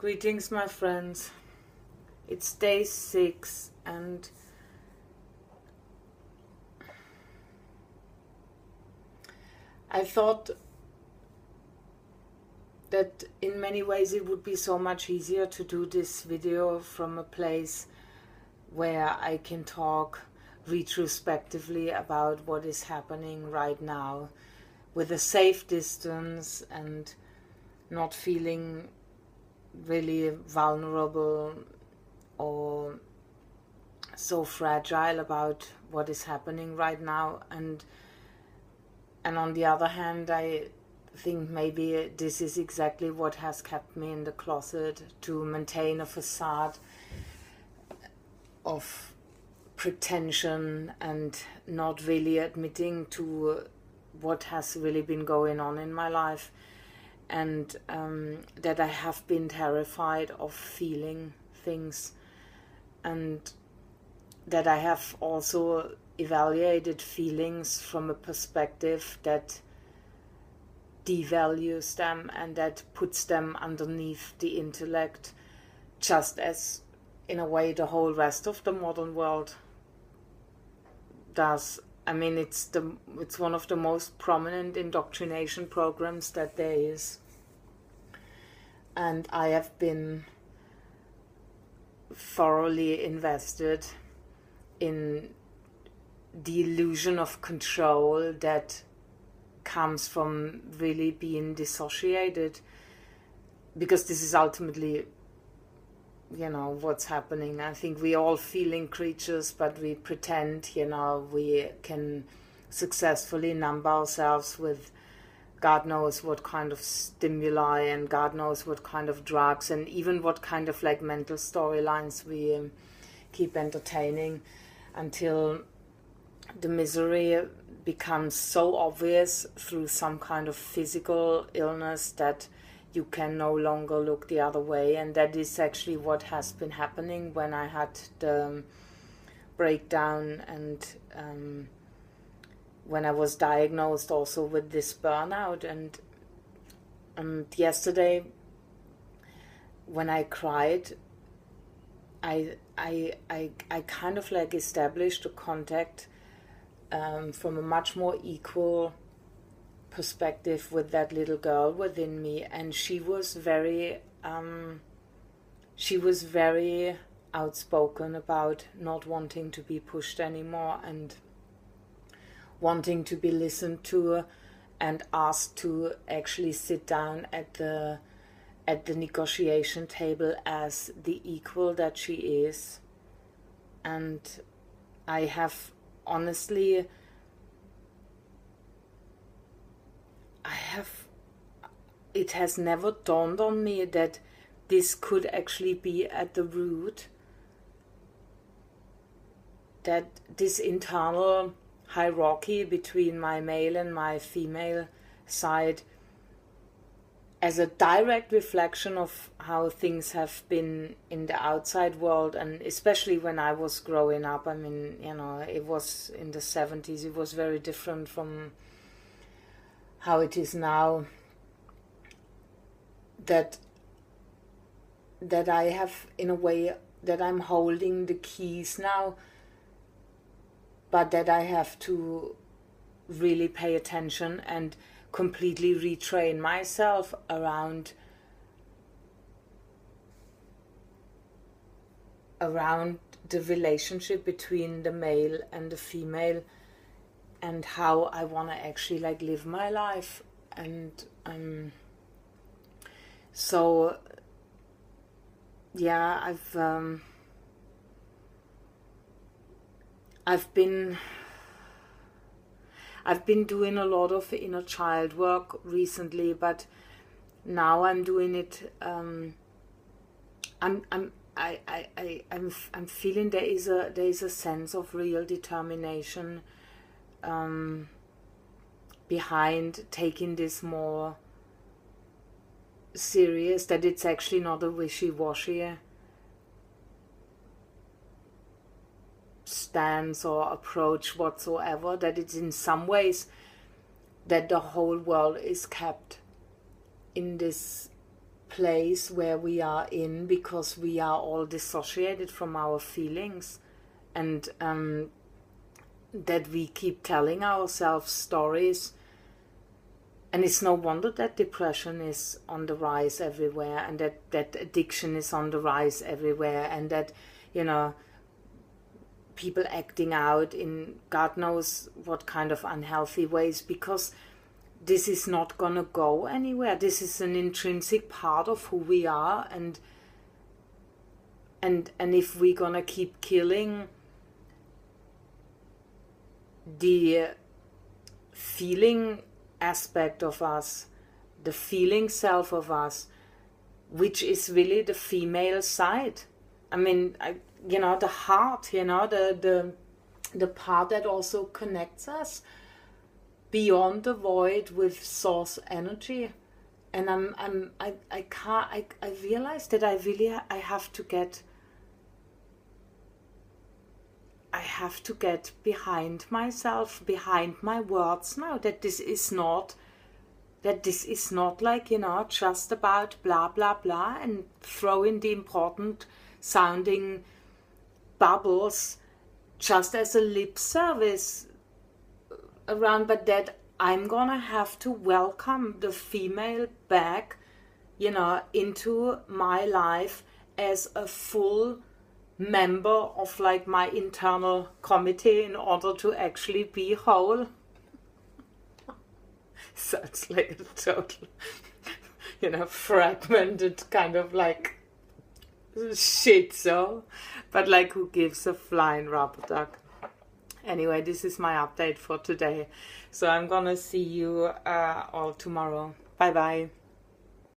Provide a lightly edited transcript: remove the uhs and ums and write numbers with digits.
Greetings, my friends. It's day 6 and I thought that in many ways it would be so much easier to do this video from a place where I can talk retrospectively about what is happening right now with a safe distance and not feeling really vulnerable or so fragile about what is happening right now, and on the other hand, I think maybe this is exactly what has kept me in the closet, to maintain a facade of pretension and not really admitting to what has really been going on in my life. And that I have been terrified of feeling things, and that I have also evaluated feelings from a perspective that devalues them and that puts them underneath the intellect, just as in a way the whole rest of the modern world does. I mean, it's one of the most prominent indoctrination programs that there is. And I have been thoroughly invested in the illusion of control that comes from really being dissociated, because this is ultimately, what's happening. I think we all feeling creatures, but we pretend, we can successfully numb ourselves with God knows what kind of stimuli and God knows what kind of drugs, and even what kind of mental storylines we keep entertaining, until the misery becomes so obvious through some kind of physical illness that you can no longer look the other way. And that is actually what has been happening when I had the breakdown, and when I was diagnosed also with this burnout. And yesterday when I cried, I kind of established a contact from a much more equal perspective with that little girl within me. And she was very outspoken about not wanting to be pushed anymore, and wanting to be listened to, and asked to actually sit down at the negotiation table as the equal that she is. And I have honestly, it has never dawned on me that this could actually be at the root, that this internal hierarchy between my male and my female side, as a direct reflection of how things have been in the outside world, and especially when I was growing up. I mean, it was in the 70s, it was very different from how it is now, that I have, in a way, that I'm holding the keys now, but that I have to really pay attention and completely retrain myself around the relationship between the male and the female, and how I want to actually live my life. And so yeah, I've been doing a lot of inner child work recently, but now I'm doing it. I'm feeling there is a sense of real determination behind taking this more serious. That it's actually not a wishy-washy stance or approach whatsoever, that it's in some ways that the whole world is kept in this place where we are in because we are all dissociated from our feelings, and that we keep telling ourselves stories. And it's no wonder that depression is on the rise everywhere, and that addiction is on the rise everywhere, and that, you know, people acting out in God knows what kind of unhealthy ways, because this is not gonna go anywhere. This is an intrinsic part of who we are, and if we're gonna keep killing the feeling aspect of us, the feeling self of us, which is really the female side. I mean, the heart, the part that also connects us beyond the void with source energy. And I realize that I have to get behind myself, behind my words now, that this is not like, just about blah blah blah and throw in the important sounding bubbles just as a lip service around, but that I'm gonna have to welcome the female back, into my life as a full member of like my internal committee in order to actually be whole. Sounds like a total, fragmented kind of like shit, so, but like, who gives a flying rubber duck? Anyway, this is my update for today. So I'm gonna see you all tomorrow. Bye bye.